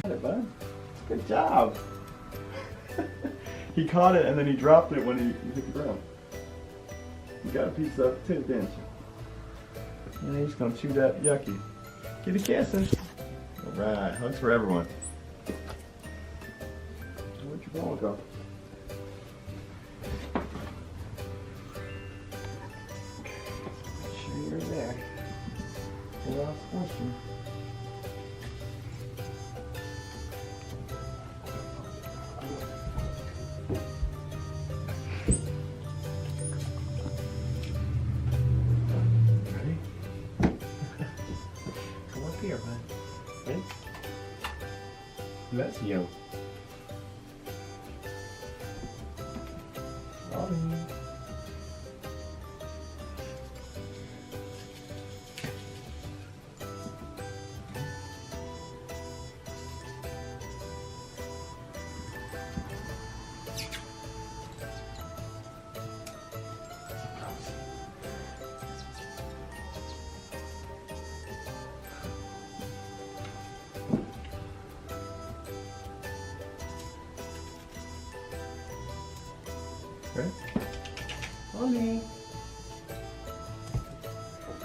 got it, bud. Good job. He caught it and then he dropped it when he hit the ground. You got a piece of it too, didn't you? And he's gonna chew that yucky. Get a kissing. Alright, hugs for everyone. Where'd your ball go? Sure you're there. Well, I'll squish you. Here, man. Ready? That's you. Ollie. Right? Ollie.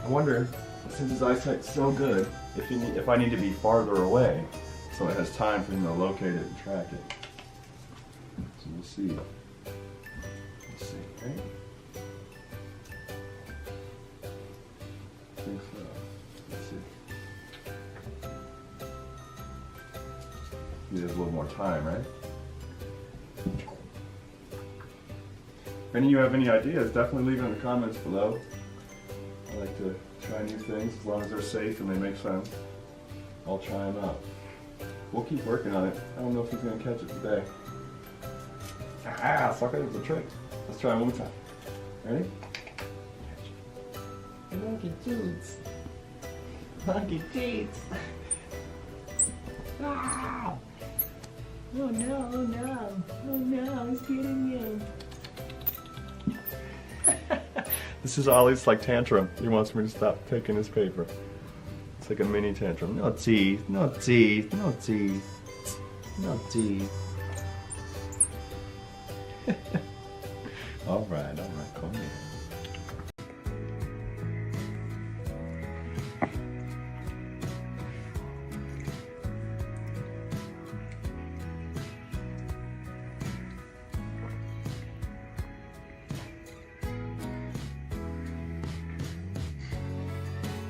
I wonder, since his eyesight's so good, if I need to be farther away, so it has time for him to locate it and track it. So we'll see. Let's see, right? I think so. Let's see. He has a little more time, right? If any of you have any ideas, definitely leave it in the comments below. I like to try new things as long as they're safe and they make sense. I'll try them out. We'll keep working on it. I don't know if he's going to catch it today. Ah, sucker, it's a trick. Let's try it one more time. Ready? Monkey cheats. Monkey cheats. Ah! Oh no, oh no. Oh no, he's getting you. This is Ollie's like tantrum. He wants me to stop taking his paper. It's like a mini tantrum. No tea, no tea, no tea, no tea. All right, come here.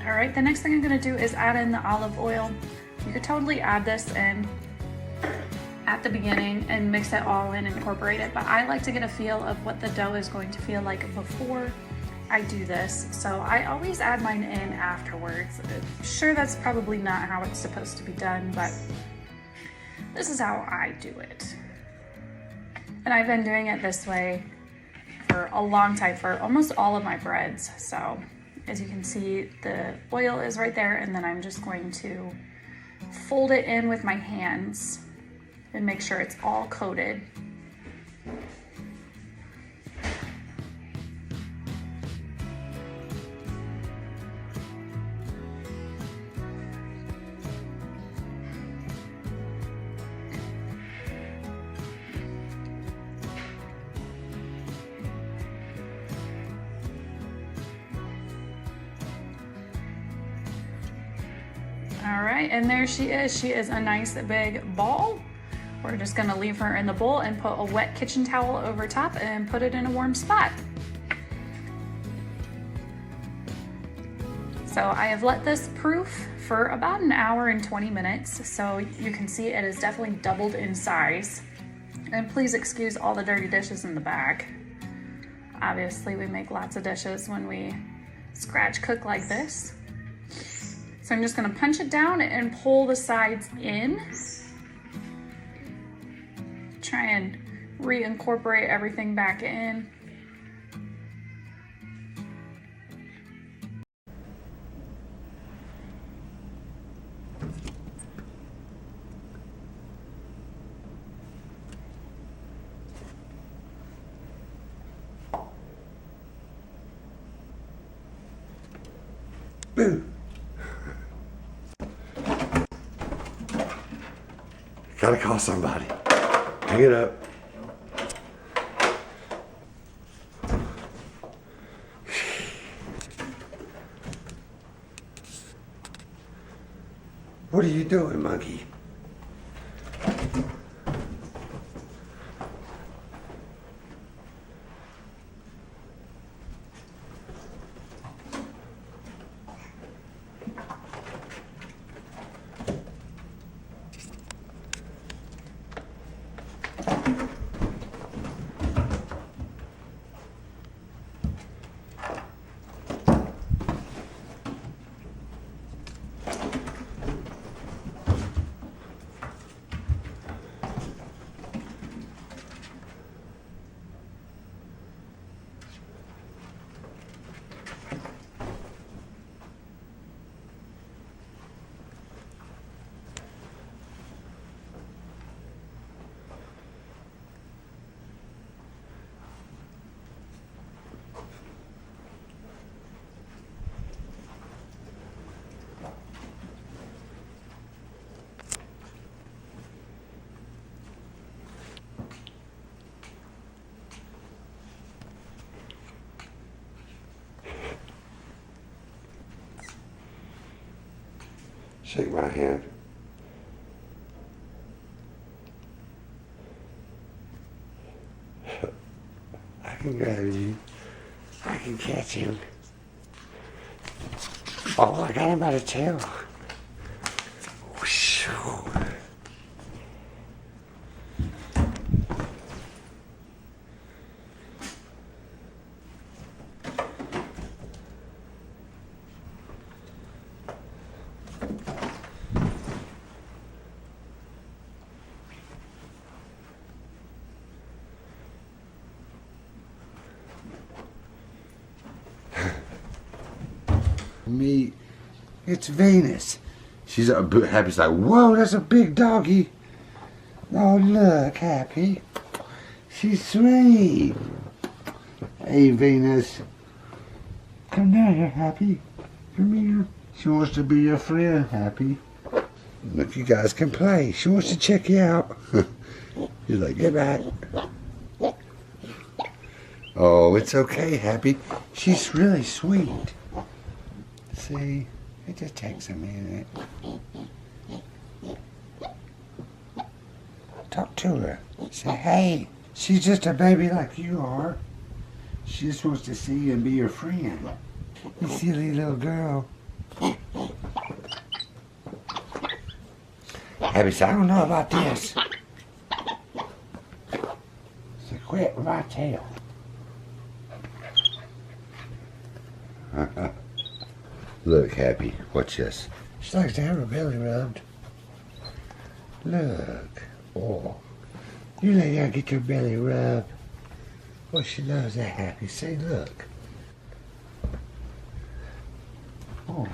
Alright, the next thing I'm going to do is add in the olive oil. You could totally add this in at the beginning and mix it all in and incorporate it, but I like to get a feel of what the dough is going to feel like before I do this, so I always add mine in afterwards. Sure, that's probably not how it's supposed to be done, but this is how I do it. And I've been doing it this way for a long time, for almost all of my breads, so as you can see, the oil is right there, and then I'm just going to fold it in with my hands and make sure it's all coated. All right, and there she is. She is a nice big ball. We're just gonna leave her in the bowl and put a wet kitchen towel over top and put it in a warm spot. So I have let this proof for about an hour and 20 minutes. So you can see it has definitely doubled in size. And please excuse all the dirty dishes in the back. Obviously we make lots of dishes when we scratch cook like this. So I'm just gonna punch it down and pull the sides in. Try and reincorporate everything back in. Boo! Gotta call somebody. Hang it up. What are you doing, monkey? Shake my hand. I can grab you. I can catch him. Oh, I got him by the tail. Whoosh. Me, it's Venus. She's Happy's like, whoa, that's a big doggy. Oh, look, Happy. She's sweet. Hey, Venus. Come down here, Happy. Come here. She wants to be your friend, Happy. Look, you guys can play. She wants to check you out. She's like, get back. Oh, it's okay, Happy. She's really sweet. See, it just takes a minute. Talk to her. Say, hey, she's just a baby like you are. She just wants to see you and be your friend. You silly little girl. Happy said, I don't know about this. So quit with my tail. Look, Happy, watch this. She likes to have her belly rubbed. Look. Oh. You let her get your belly rubbed. Oh, she loves that, Happy. Say, look. Oh.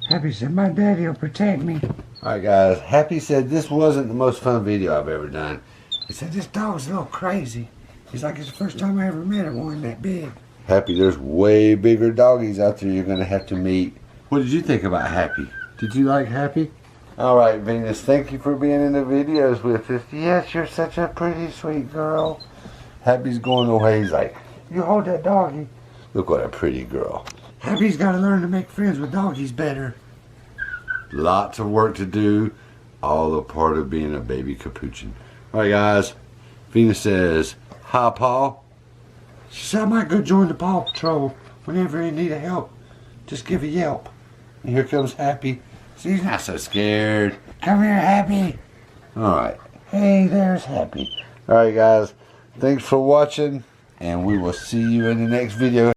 Happy said, my daddy will protect me. Alright, guys. Happy said this wasn't the most fun video I've ever done. He said, this dog's a little crazy. He's like, it's the first time I ever met one that big. Happy, there's way bigger doggies out there you're going to have to meet. What did you think about Happy? Did you like Happy? Alright, Venus, thank you for being in the videos with us. Yes, you're such a pretty sweet girl. Happy's going away. He's like, you hold that doggy. Look what a pretty girl. Happy's got to learn to make friends with doggies better. Lots of work to do. All a part of being a baby capuchin. Alright, guys. Venus says, hi, Paul. She said, I might go join the Paw Patrol whenever you need help. Just give a yelp. And here comes Happy. See, he's not so scared. Come here, Happy. Alright. Hey, there's Happy. Alright, guys. Thanks for watching. And we will see you in the next video.